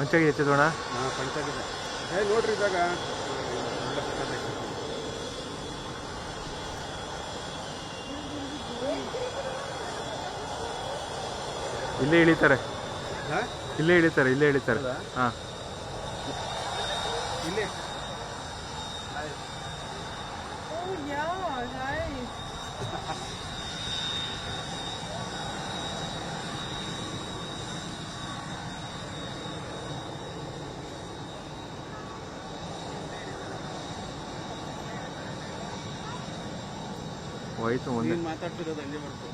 ಪಂಚಾಗಿ ಹೆಚ್ಚದೋಣ ಪಂಚಾಗಿದೆ ನೋಡ್ರಿ ಇದಾಗ ಇಲ್ಲೇ ಇಳಿತಾರೆ ಇಲ್ಲೇ ಇಳಿತಾರೆ ಹಾಂ ಇಲ್ಲೇ ಹೋಯ್ತು ಮುಂದೆ ಮಾತಾಡ್ತಿರೋದು ಹಂಗೆ ಬರ್ತು.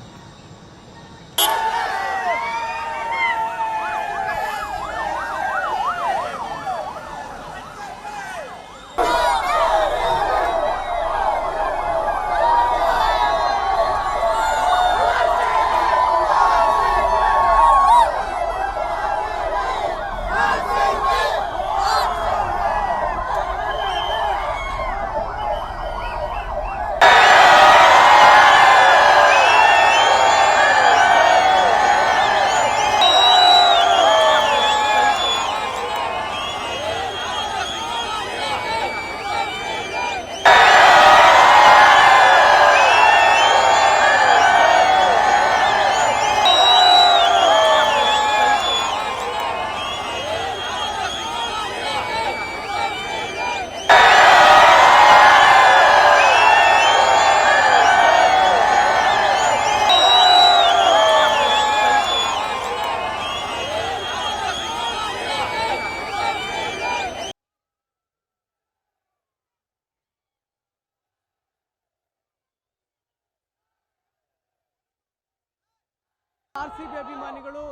ಆರ್ಸಿಬಿ ಅಭಿಮಾನಿಗಳು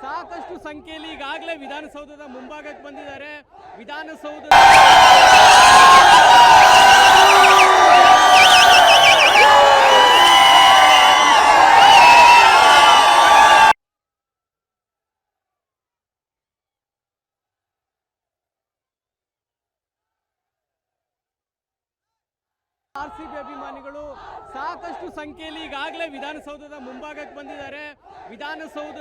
ಸಾಕಷ್ಟು ಸಂಖ್ಯೆಯಲ್ಲಿ ಈಗಾಗಲೇ ವಿಧಾನಸೌಧದ ಮುಂಭಾಗಕ್ಕೆ ಬಂದಿದ್ದಾರೆ. ವಿಧಾನಸೌಧ ಆರ್ಸಿಬಿ ಅಭಿಮಾನಿಗಳು ಸಾಕಷ್ಟು ಸಂಖ್ಯೆಯಲ್ಲಿ ಈಗಾಗಲೇ ವಿಧಾನಸೌಧದ ಮುಂಭಾಗಕ್ಕೆ ಬಂದಿದ್ದಾರೆ. Vidhana Soudha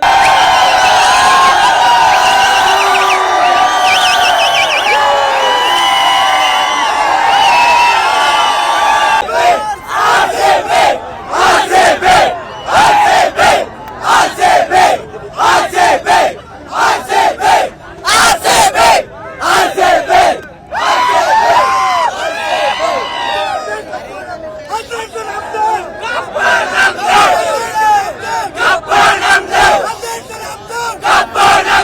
Kappa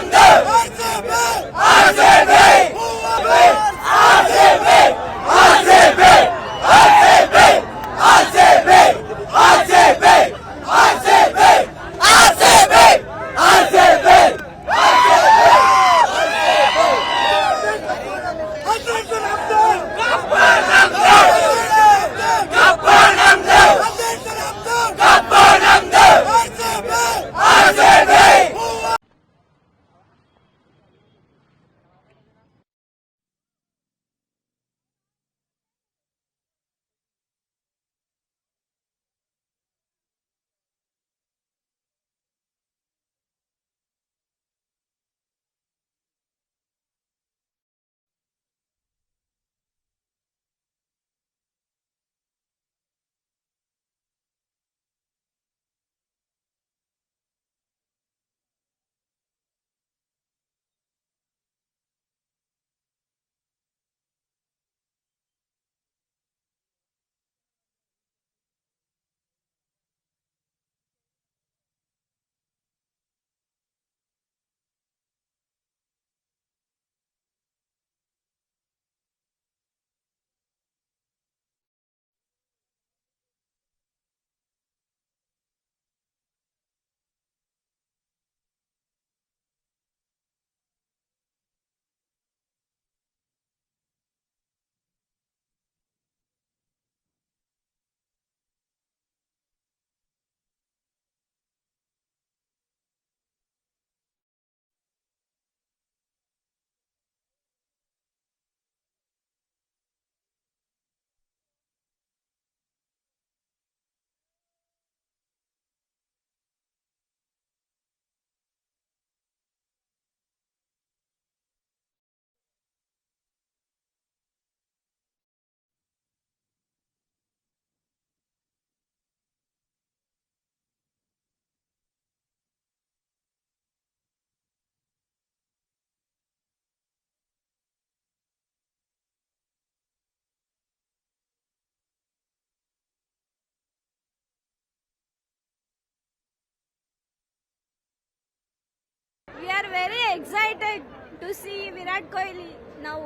very excited to see Virat Kohli. ನಾವು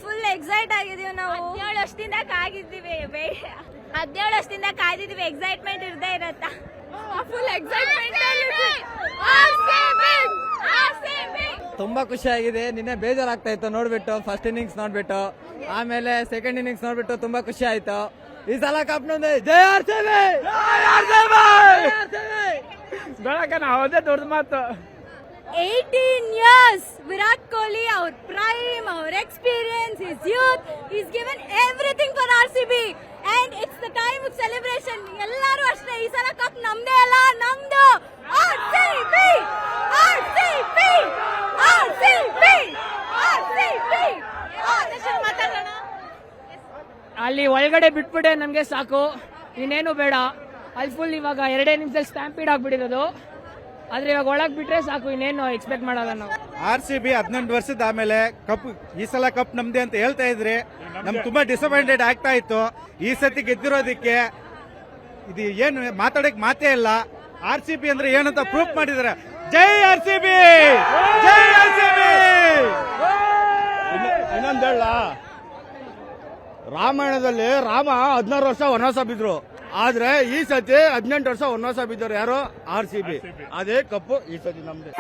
ಫುಲ್ ಎಕ್ಸೈಟ್ ಆಗಿದೀವಿ. ನಾವು 17 ವರ್ಷದಿಂದ ಕಾಯ್ದಿದ್ದೀವಿ. 17 ವರ್ಷದಿಂದ ಕಾಯ್ದಿದ್ದೀವಿ. ಎಕ್ಸೈಟ್ಮೆಂಟ್ ಇರದೇ ಇರತ್ತಾ? Full excitement. ತುಂಬಾ ಖುಷಿ ಆಗಿದೆ. ನಿನ್ನೆ ಬೇಜಾರಾಗ್ತಾ ಇತ್ತು ನೋಡ್ಬಿಟ್ಟು, ಫಸ್ಟ್ ಇನ್ನಿಂಗ್ಸ್ ನೋಡ್ಬಿಟ್ಟು. ಆಮೇಲೆ ಸೆಕೆಂಡ್ ಇನ್ನಿಂಗ್ಸ್ ನೋಡ್ಬಿಟ್ಟು ತುಂಬಾ ಖುಷಿ ಆಯ್ತು. ಈ ಸಲ ಕಪ್ ನಮ್ದೆ. ಜೈ ಆರ್‌ಸಿಬಿ! ಬೆಳಕನ ಅದೇ ದೊಡ್ಡ ಮಾತು. 18 years ವಿರಾಟ್ ಕೊಹ್ಲಿ, ಅವ್ರ ಪ್ರೈಮ್, ಅವ್ರ experience, his youth, is given everything for RCB and it's the time of celebration. ಎಲ್ಲರೂ ಅಷ್ಟೇ, ಈ ಸಲ ಕಪ್ ನಮ್ದೇ ಅಲ್ಲ, ನಮ್ದು. ಆರ್‌ಸಿಬಿ! ಆರ್‌ಸಿಬಿ! ಆರ್‌ಸಿಬಿ! ಆರ್‌ಸಿಬಿ! ಮಾತಾಡೋಣ. ಅಲ್ಲಿ ಒಳಗಡೆ ಬಿಟ್ಬಿಟ್ಟೆ ನಮಗೆ ಸಾಕು, ಇನ್ನೇನು ಬೇಡ. ಅಲ್ಲಿ ಫುಲ್ ಇವಾಗ 2 ನಿಮಿಷದಲ್ಲಿ ಸ್ಟ್ಯಾಂಪೀಡ್ ಆಗ್ಬಿಟ್ಟಿರೋದು. ಆದ್ರೆ ಇವಾಗ ಒಳಗ್ ಬಿಟ್ರೆ ಸಾಕು, ಇನ್ನೇನು ಎಕ್ಸ್ಪೆಕ್ಟ್ ಮಾಡಲ್ಲ ನಾವು. RCB 18 ವರ್ಷದ ಆಮೇಲೆ ಕಪ್, ಈ ಸಲ ಕಪ್ ನಮ್ದೆ ಅಂತ ಹೇಳ್ತಾ ಇದ್ರಿ. ನಮ್ಗೆ ತುಂಬಾ ಡಿಸಪಾಯಿಂಟೆಡ್ ಆಗ್ತಾ ಇತ್ತು. ಈ ಸತಿ ಗೆದ್ದಿರೋದಕ್ಕೆ ಇದು ಏನು ಮಾತಾಡಕ್ ಮಾತೇ ಇಲ್ಲ. RCB ಅಂದ್ರೆ ಏನಂತ ಪ್ರೂಫ್ ಮಾಡಿದಾರೆ. ಜೈ RCB! ಜೈ RCB! ಇನ್ನೊಂದು ಹೇಳ, ರಾಮಾಯಣದಲ್ಲಿ ರಾಮ 16 ವರ್ಷ ವನವಾಸ ಬಿದ್ರು, ಆದ್ರೆ ಈ ಸತಿ 18 ವರ್ಷ ವನವಾಸ ಬಿದ್ದರು. ಯಾರು? RCB. ಅದೇ ಕಪ್ಪು ಈ ಸತಿ ನಮ್ದೆ.